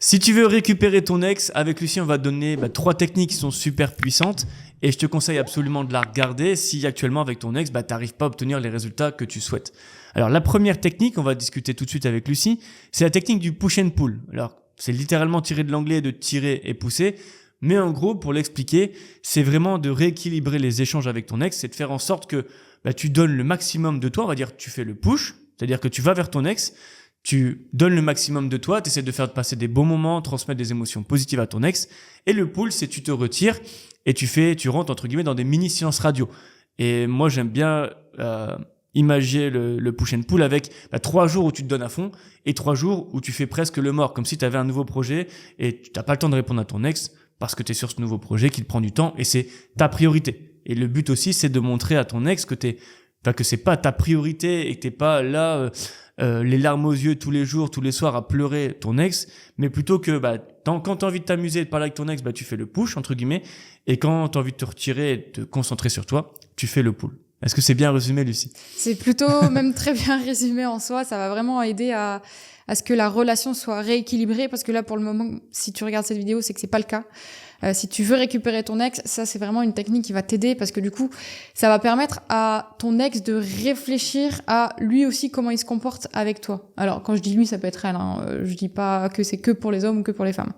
Si tu veux récupérer ton ex, avec Lucie, on va te donner 3 techniques qui sont super puissantes et je te conseille absolument de la regarder si actuellement avec ton ex, tu n'arrives pas à obtenir les résultats que tu souhaites. Alors la première technique, on va discuter tout de suite avec Lucie, c'est la technique du push and pull. Alors c'est littéralement tiré de l'anglais de tirer et pousser, mais en gros pour l'expliquer, c'est vraiment de rééquilibrer les échanges avec ton ex, c'est de faire en sorte que tu donnes le maximum de toi, on va dire tu fais le push, c'est-à-dire que tu vas vers ton ex, tu donnes le maximum de toi, tu essaies de faire passer des bons moments, transmettre des émotions positives à ton ex. Et le pull, c'est tu te retires et tu rentres entre guillemets dans des mini silences radio. Et moi, j'aime bien imaginer le push and pull avec 3 jours où tu te donnes à fond et 3 jours où tu fais presque le mort, comme si tu avais un nouveau projet et tu n'as pas le temps de répondre à ton ex parce que tu es sur ce nouveau projet qui te prend du temps et c'est ta priorité. Et le but aussi, c'est de montrer à ton ex que c'est pas ta priorité et que t'es pas là les larmes aux yeux tous les jours, tous les soirs à pleurer ton ex, mais plutôt que quand t'as envie de t'amuser et de parler avec ton ex, tu fais le push entre guillemets, et quand t'as envie de te retirer et de te concentrer sur toi, tu fais le pull. Est-ce que c'est bien résumé, Lucie? C'est plutôt même très bien résumé en soi. Ça va vraiment aider à ce que la relation soit rééquilibrée, parce que là, pour le moment, si tu regardes cette vidéo, c'est que c'est pas le cas. Si tu veux récupérer ton ex, ça c'est vraiment une technique qui va t'aider, parce que du coup, ça va permettre à ton ex de réfléchir à lui aussi comment il se comporte avec toi. Alors quand je dis lui, ça peut être elle, hein. Je dis pas que c'est que pour les hommes ou que pour les femmes.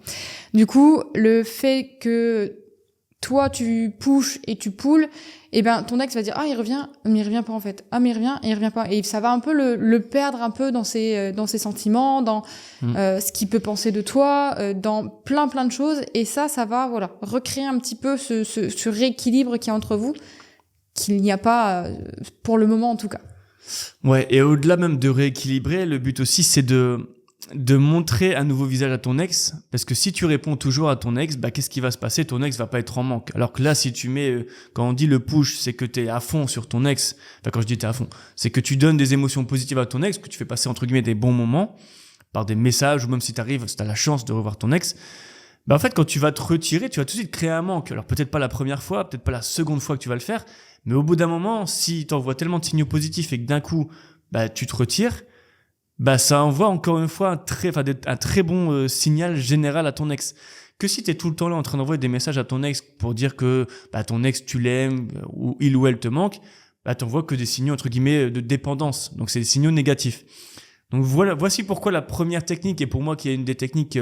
Du coup, le fait que toi tu pushes et tu pulls, ton ex va dire il revient, mais il revient pas en fait. Mais il revient et il revient pas. Et ça va un peu le perdre un peu dans ses sentiments, dans ce qu'il peut penser de toi, dans plein de choses. Et ça va recréer un petit peu ce rééquilibre qu'il y a entre vous, qu'il n'y a pas pour le moment en tout cas. Ouais, et au-delà même de rééquilibrer, le but aussi c'est de montrer un nouveau visage à ton ex, parce que si tu réponds toujours à ton ex, qu'est-ce qui va se passer? Ton ex va pas être en manque. Alors que là, si tu mets, quand on dit le push, c'est que t'es à fond sur ton ex. Enfin, quand je dis t'es à fond, c'est que tu donnes des émotions positives à ton ex, que tu fais passer entre guillemets des bons moments par des messages, ou même si t'as la chance de revoir ton ex. En fait, quand tu vas te retirer, tu vas tout de suite créer un manque. Alors peut-être pas la première fois, peut-être pas la seconde fois que tu vas le faire, mais au bout d'un moment, si t'envoies tellement de signaux positifs et que d'un coup, tu te retires, ça envoie encore une fois un très bon signal général à ton ex. Que si t'es tout le temps là en train d'envoyer des messages à ton ex pour dire que ton ex tu l'aimes ou il ou elle te manque, t'envoies que des signaux entre guillemets de dépendance. Donc c'est des signaux négatifs. Donc voici pourquoi la première technique, et pour moi qui est une des techniques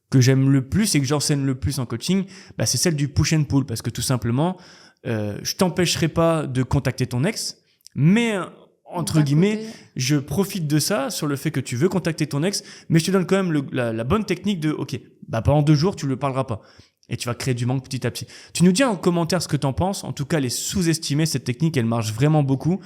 que j'aime le plus et que j'enseigne le plus en coaching, c'est celle du push and pull, parce que tout simplement, je t'empêcherai pas de contacter ton ex, mais entre guillemets, je profite de ça sur le fait que tu veux contacter ton ex, mais je te donne quand même la bonne technique de pendant 2 jours, tu ne parleras pas. Et tu vas créer du manque petit à petit. Tu nous dis en commentaire ce que tu en penses. En tout cas, les sous-estimer, cette technique, elle marche vraiment beaucoup.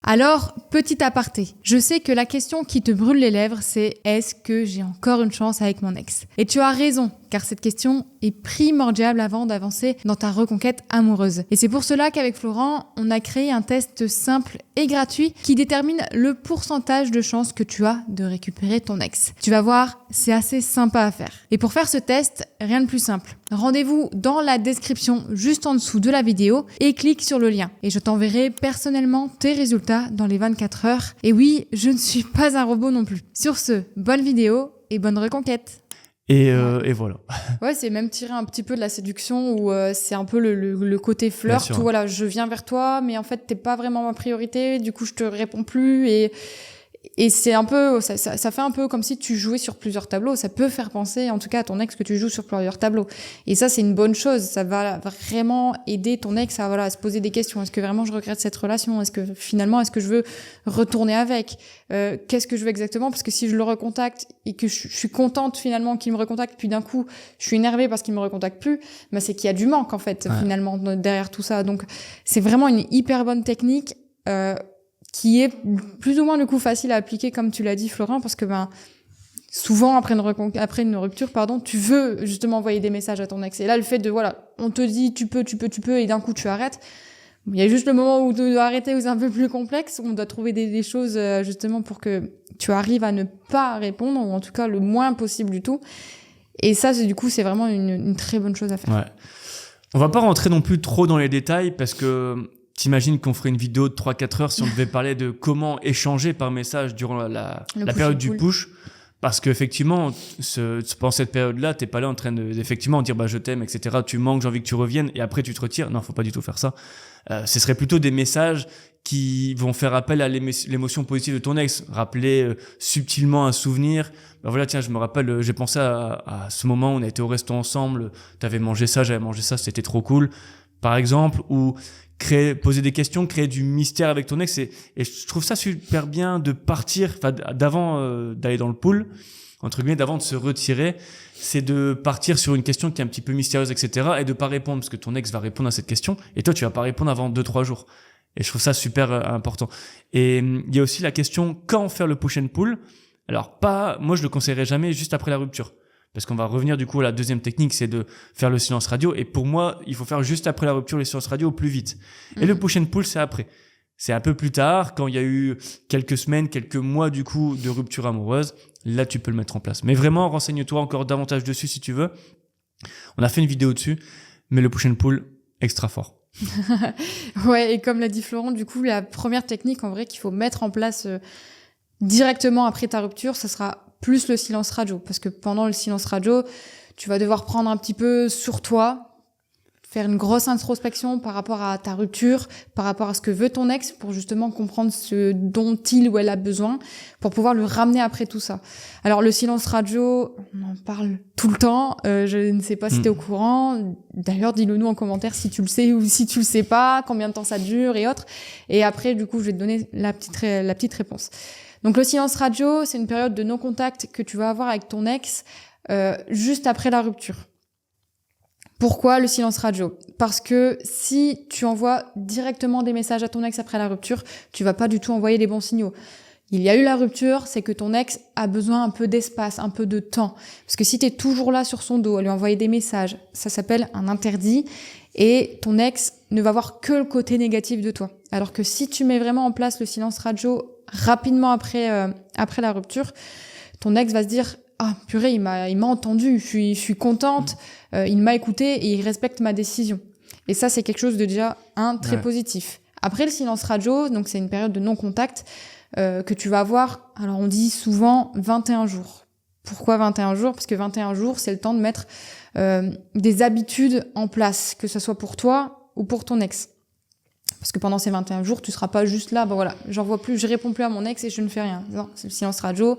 Alors, petit aparté, je sais que la question qui te brûle les lèvres, c'est « Est-ce que j'ai encore une chance avec mon ex ?» Et tu as raison, car cette question est primordiale avant d'avancer dans ta reconquête amoureuse. Et c'est pour cela qu'avec Florent, on a créé un test simple et gratuit qui détermine le pourcentage de chances que tu as de récupérer ton ex. Tu vas voir, c'est assez sympa à faire. Et pour faire ce test, rien de plus simple. Rendez-vous dans la description juste en dessous de la vidéo et clique sur le lien. Et je t'enverrai personnellement tes résultats dans les 24 heures. Et oui, je ne suis pas un robot non plus. Sur ce, bonne vidéo et bonne reconquête. Et voilà. Ouais, c'est même tirer un petit peu de la séduction où c'est un peu le côté flirt où je viens vers toi, mais en fait t'es pas vraiment ma priorité, du coup je te réponds plus et c'est un peu ça fait un peu comme si tu jouais sur plusieurs tableaux. Ça peut faire penser en tout cas à ton ex que tu joues sur plusieurs tableaux, et ça c'est une bonne chose. Ça va vraiment aider ton ex à se poser des questions. Est-ce que vraiment je regrette cette relation? Est-ce que je veux retourner avec? Qu'est-ce que je veux exactement? Parce que si je le recontacte et que je suis contente finalement qu'il me recontacte, puis d'un coup je suis énervée parce qu'il me recontacte plus, c'est qu'il y a du manque en fait finalement derrière tout ça. Donc c'est vraiment une hyper bonne technique qui est plus ou moins du coup facile à appliquer, comme tu l'as dit Florent, parce que souvent après une rupture, tu veux justement envoyer des messages à ton ex. Et là, le fait de on te dit tu peux, et d'un coup tu arrêtes. Il y a juste le moment où tu dois arrêter, où c'est un peu plus complexe, où on doit trouver des choses justement pour que tu arrives à ne pas répondre, ou en tout cas le moins possible du tout. Et ça, c'est vraiment une très bonne chose à faire. Ouais. On va pas rentrer non plus trop dans les détails, parce que t'imagines qu'on ferait une vidéo de 3-4 heures si on devait parler de comment échanger par message durant la période du push. Parce qu'effectivement, pendant cette période-là, t'es pas là en train d'effectivement dire je t'aime, etc. Tu manques, j'ai envie que tu reviennes, et après tu te retires. Non, faut pas du tout faire ça. Ce serait plutôt des messages qui vont faire appel à l'émotion positive de ton ex, rappeler subtilement un souvenir. Voilà, tiens, je me rappelle, j'ai pensé à ce moment où on a été au resto ensemble, t'avais mangé ça, j'avais mangé ça, c'était trop cool, par exemple, ou poser des questions, créer du mystère avec ton ex, et je trouve ça super bien de partir, d'avant d'aller dans le pool, entre guillemets, d'avant de se retirer, c'est de partir sur une question qui est un petit peu mystérieuse, etc., et de pas répondre, parce que ton ex va répondre à cette question, et toi, tu vas pas répondre avant 2-3 jours. Et je trouve ça super important. Et il y a aussi la question, quand faire le push and pull? Alors moi je le conseillerais jamais juste après la rupture. Parce qu'on va revenir du coup à la deuxième technique, c'est de faire le silence radio. Et pour moi, il faut faire juste après la rupture le silence radio au plus vite. Et le push and pull, c'est après. C'est un peu plus tard, quand il y a eu quelques semaines, quelques mois du coup de rupture amoureuse. Là, tu peux le mettre en place. Mais vraiment, renseigne-toi encore davantage dessus si tu veux. On a fait une vidéo dessus, mais le push and pull, extra fort. Ouais, et comme l'a dit Florent, du coup, la première technique en vrai qu'il faut mettre en place directement après ta rupture, ça sera plus le silence radio. Parce que pendant le silence radio, tu vas devoir prendre un petit peu sur toi, faire une grosse introspection par rapport à ta rupture, par rapport à ce que veut ton ex, pour justement comprendre ce dont il ou elle a besoin, pour pouvoir le ramener après tout ça. Alors le silence radio, on en parle tout le temps, je ne sais pas si tu es au courant, d'ailleurs dis-le nous en commentaire si tu le sais ou si tu le sais pas, combien de temps ça dure et autres, et après du coup je vais te donner la petite réponse. Donc le silence radio, c'est une période de non-contact que tu vas avoir avec ton ex juste après la rupture. Pourquoi le silence radio? Parce que si tu envoies directement des messages à ton ex après la rupture, tu vas pas du tout envoyer les bons signaux. Il y a eu la rupture, c'est que ton ex a besoin un peu d'espace, un peu de temps. Parce que si tu es toujours là sur son dos à lui envoyer des messages, ça s'appelle un interdit, et ton ex ne va voir que le côté négatif de toi. Alors que si tu mets vraiment en place le silence radio rapidement après la rupture, ton ex va se dire « Ah, purée, il m'a entendu, je suis contente, il m'a écouté et il respecte ma décision. » Et ça, c'est quelque chose de déjà très positif. Après le silence radio, donc c'est une période de non-contact que tu vas avoir, alors on dit souvent 21 jours. Pourquoi 21 jours? Parce que 21 jours, c'est le temps de mettre des habitudes en place, que ce soit pour toi ou pour ton ex. Parce que pendant ces 21 jours, tu seras pas juste là, voilà, j'envoie plus, je réponds plus à mon ex et je ne fais rien. Non, c'est le silence radio.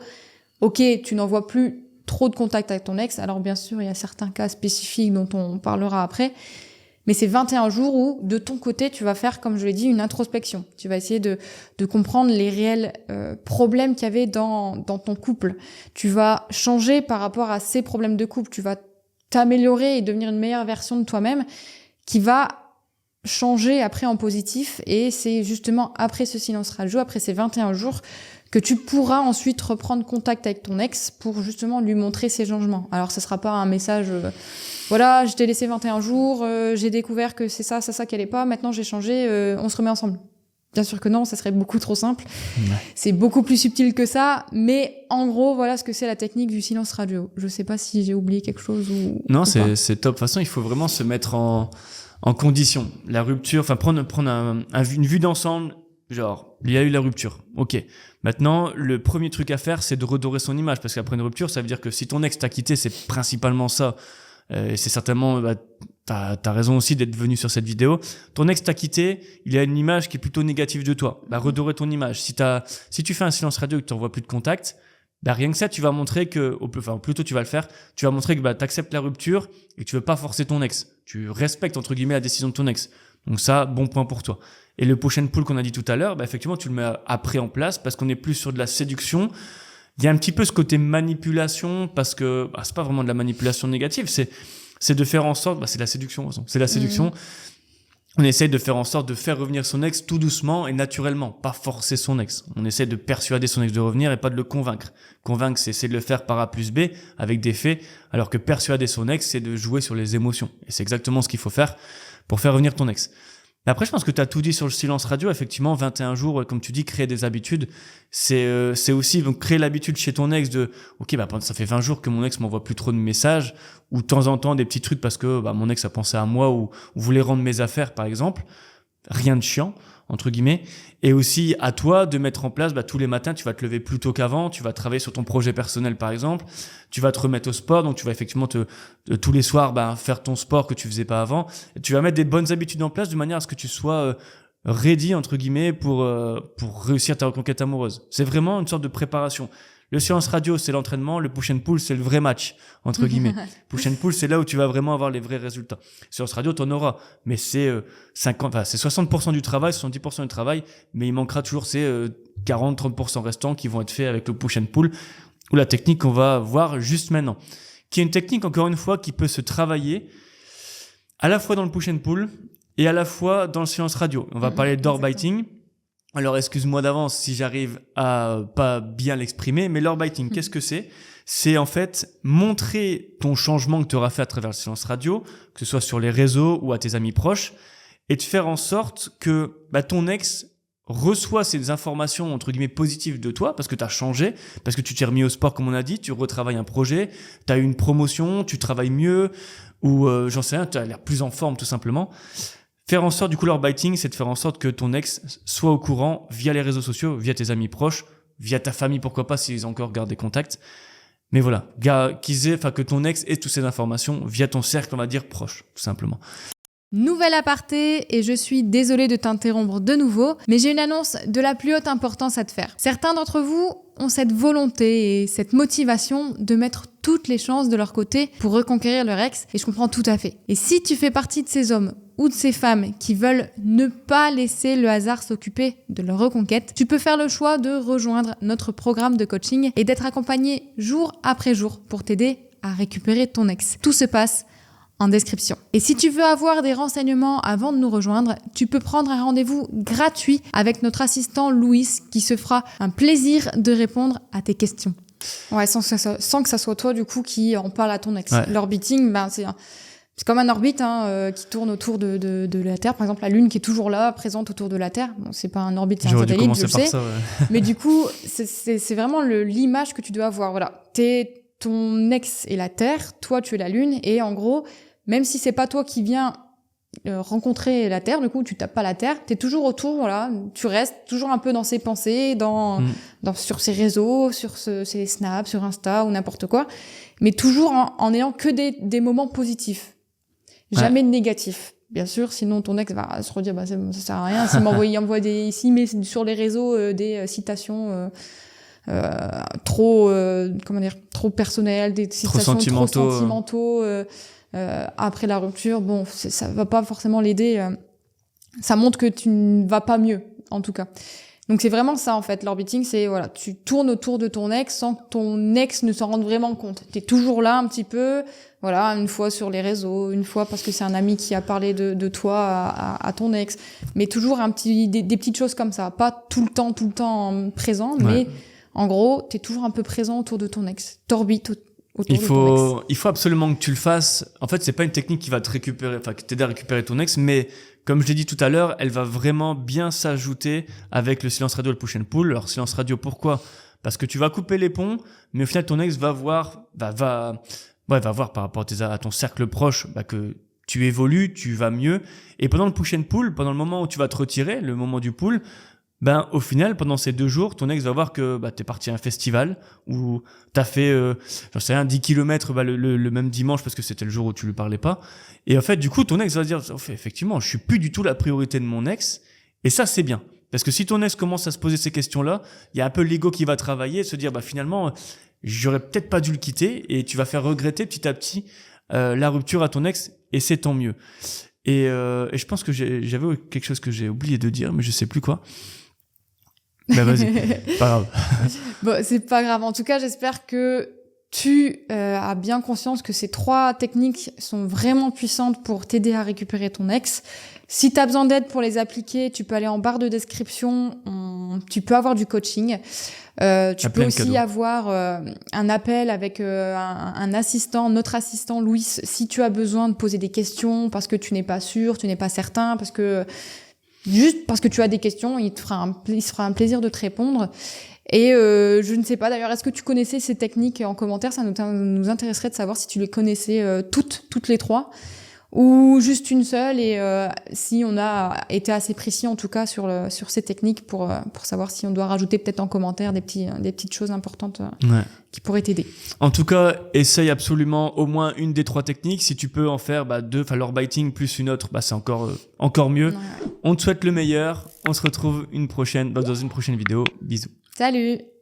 Ok, tu n'envoies plus trop de contact avec ton ex. Alors bien sûr, il y a certains cas spécifiques dont on parlera après. Mais c'est 21 jours où, de ton côté, tu vas faire, comme je l'ai dit, une introspection. Tu vas essayer de comprendre les réels problèmes qu'il y avait dans ton couple. Tu vas changer par rapport à ces problèmes de couple. Tu vas t'améliorer et devenir une meilleure version de toi-même qui va changer après en positif. Et c'est justement après ce silence radio, après ces 21 jours, que tu pourras ensuite reprendre contact avec ton ex pour justement lui montrer ces changements. Alors ça sera pas un message voilà, je t'ai laissé 21 jours, j'ai découvert que c'est ça qui allait pas, maintenant j'ai changé, on se remet ensemble. Bien sûr que non, ça serait beaucoup trop simple. Ouais. C'est beaucoup plus subtil que ça, mais en gros, voilà ce que c'est la technique du silence radio. Je sais pas si j'ai oublié quelque chose ou non, ou c'est top. De toute façon, il faut vraiment se mettre en condition. La rupture, enfin prendre une vue d'ensemble. Genre, il y a eu la rupture. Ok. Maintenant, le premier truc à faire, c'est de redorer son image. Parce qu'après une rupture, ça veut dire que si ton ex t'a quitté, c'est principalement ça. Et c'est certainement, t'as raison aussi d'être venu sur cette vidéo. Ton ex t'a quitté, il a une image qui est plutôt négative de toi. Redorer ton image. Si tu fais un silence radio et que tu n'envoies plus de contact, rien que ça, tu vas montrer que, plutôt tu vas le faire, tu vas montrer que t'acceptes la rupture et que tu veux pas forcer ton ex. Tu respectes, entre guillemets, la décision de ton ex. Donc ça, bon point pour toi. Et le push and pull qu'on a dit tout à l'heure, effectivement, tu le mets après en place parce qu'on est plus sur de la séduction. Il y a un petit peu ce côté manipulation parce que c'est pas vraiment de la manipulation négative, c'est de faire en sorte, c'est de la séduction, de toute façon. C'est de la séduction. On essaye de faire en sorte de faire revenir son ex tout doucement et naturellement, pas forcer son ex. On essaie de persuader son ex de revenir et pas de le convaincre. Convaincre, c'est de le faire par A plus B avec des faits, alors que persuader son ex, c'est de jouer sur les émotions. Et c'est exactement ce qu'il faut faire pour faire revenir ton ex. Mais après, je pense que tu as tout dit sur le silence radio. Effectivement, 21 jours, comme tu dis, créer des habitudes, c'est aussi donc créer l'habitude chez ton ex de OK, ça fait 20 jours que mon ex m'envoie plus trop de messages ou de temps en temps des petits trucs parce que mon ex a pensé à moi ou voulait rendre mes affaires par exemple. Rien de chiant. entre guillemets. Et aussi à toi de mettre en place, tous les matins, tu vas te lever plus tôt qu'avant, tu vas travailler sur ton projet personnel par exemple, tu vas te remettre au sport, donc tu vas effectivement tous les soirs faire ton sport que tu faisais pas avant. Et tu vas mettre des bonnes habitudes en place de manière à ce que tu sois ready entre guillemets pour réussir ta reconquête amoureuse. C'est vraiment une sorte de préparation. Le silence radio, c'est l'entraînement. Le push and pull, c'est le vrai match, entre guillemets. Push and pull, c'est là où tu vas vraiment avoir les vrais résultats. Silence radio, t'en auras. Mais c'est 60% du travail, 70% du travail. Mais il manquera toujours ces 40-30% restants qui vont être faits avec le push and pull ou la technique qu'on va voir juste maintenant. Qui est une technique, encore une fois, qui peut se travailler à la fois dans le push and pull et à la fois dans le silence radio. On va parler d'ore biting. Alors, excuse-moi d'avance si j'arrive à pas bien l'exprimer, mais l'ore biting, qu'est-ce que c'est ? C'est en fait montrer ton changement que tu auras fait à travers le silence radio, que ce soit sur les réseaux ou à tes amis proches, et de faire en sorte que ton ex reçoit ces informations entre guillemets positives de toi parce que tu as changé, parce que tu t'es remis au sport comme on a dit, tu retravailles un projet, tu as eu une promotion, tu travailles mieux ou j'en sais rien, tu as l'air plus en forme tout simplement. Faire en sorte, du coup, l'ore biting, c'est de faire en sorte que ton ex soit au courant via les réseaux sociaux, via tes amis proches, via ta famille, pourquoi pas, s'ils ont encore gardé contact. Mais voilà, que ton ex ait toutes ces informations via ton cercle, on va dire, proche, tout simplement. Nouvel aparté, et je suis désolée de t'interrompre de nouveau, mais j'ai une annonce de la plus haute importance à te faire. Certains d'entre vous ont cette volonté et cette motivation de mettre toutes les chances de leur côté pour reconquérir leur ex, et je comprends tout à fait. Et si tu fais partie de ces hommes ou de ces femmes qui veulent ne pas laisser le hasard s'occuper de leur reconquête, tu peux faire le choix de rejoindre notre programme de coaching et d'être accompagné jour après jour pour t'aider à récupérer ton ex. Tout se passe en description. Et si tu veux avoir des renseignements avant de nous rejoindre, tu peux prendre un rendez-vous gratuit avec notre assistant Louis qui se fera un plaisir de répondre à tes questions. Ouais, sans que ça soit toi du coup qui en parle à ton ex. Ouais. L'orbiting, c'est comme un orbite qui tourne autour de la Terre. Par exemple, la Lune qui est toujours là, présente autour de la Terre. Bon, c'est pas un orbite, c'est un satellite, je le sais. Ça, ouais. Mais du coup, c'est vraiment l'image que tu dois avoir. Voilà, ton ex est la Terre, toi tu es la Lune, et en gros, même si c'est pas toi qui viens rencontrer la Terre, du coup tu tapes pas la Terre, t'es toujours autour, voilà, tu restes toujours un peu dans ses pensées, sur ses réseaux, sur ses snaps, sur Insta ou n'importe quoi, mais toujours en ayant que des moments positifs, jamais de négatifs. Bien sûr, sinon ton ex va se redire ça sert à rien, s'il envoie s'il met sur les réseaux des citations trop personnelles, des citations trop sentimentaux après la rupture, bon, ça va pas forcément l'aider. Ça montre que tu ne vas pas mieux, en tout cas. Donc c'est vraiment ça en fait, l'orbiting, c'est voilà, tu tournes autour de ton ex sans que ton ex ne s'en rende vraiment compte. T'es toujours là un petit peu, voilà, une fois sur les réseaux, une fois parce que c'est un ami qui a parlé de toi à ton ex, mais toujours des petites choses comme ça, pas tout le temps présent, mais en gros, t'es toujours un peu présent autour de ton ex, t'orbites il faut absolument que tu le fasses. En fait, c'est pas une technique qui va t'aider à récupérer ton ex, mais comme je l'ai dit tout à l'heure, elle va vraiment bien s'ajouter avec le silence radio et le push and pull. Alors, silence radio, pourquoi ? Parce que tu vas couper les ponts, mais au final, ton ex va voir par rapport à ton cercle proche, que tu évolues, tu vas mieux. Et pendant le push and pull, pendant le moment où tu vas te retirer, le moment du pull, au final, pendant ces 2 jours, ton ex va voir que t'es parti à un festival où t'as fait, 10 km le même dimanche parce que c'était le jour où tu lui parlais pas. Et en fait, du coup, ton ex va se dire, effectivement, je suis plus du tout la priorité de mon ex. Et ça, c'est bien. Parce que si ton ex commence à se poser ces questions-là, il y a un peu l'ego qui va travailler et se dire, finalement, j'aurais peut-être pas dû le quitter, et tu vas faire regretter petit à petit la rupture à ton ex, et c'est tant mieux. Et je pense que j'avais quelque chose que j'ai oublié de dire, mais je sais plus quoi. Vas-y, pas grave. Bon, c'est pas grave. En tout cas, j'espère que tu as bien conscience que ces 3 techniques sont vraiment puissantes pour t'aider à récupérer ton ex. Si tu as besoin d'aide pour les appliquer, tu peux aller en barre de description. Tu peux avoir du coaching. Tu peux aussi avoir un appel avec un assistant, notre assistant Louis, si tu as besoin de poser des questions parce que tu n'es pas sûr, tu n'es pas certain, juste parce que tu as des questions, il se fera un plaisir de te répondre. Et je ne sais pas d'ailleurs, est-ce que tu connaissais ces techniques en commentaire ? Ça nous intéresserait de savoir si tu les connaissais toutes les 3, ou juste une seule, et si on a été assez précis en tout cas sur ces techniques pour savoir si on doit rajouter peut-être en commentaire des petites choses importantes qui pourraient t'aider. En tout cas, essaye absolument au moins une des 3 techniques. Si tu peux en faire 2, enfin l'ore biting plus une autre, c'est encore mieux. Ouais. On te souhaite le meilleur. On se retrouve dans une prochaine vidéo. Bisous. Salut.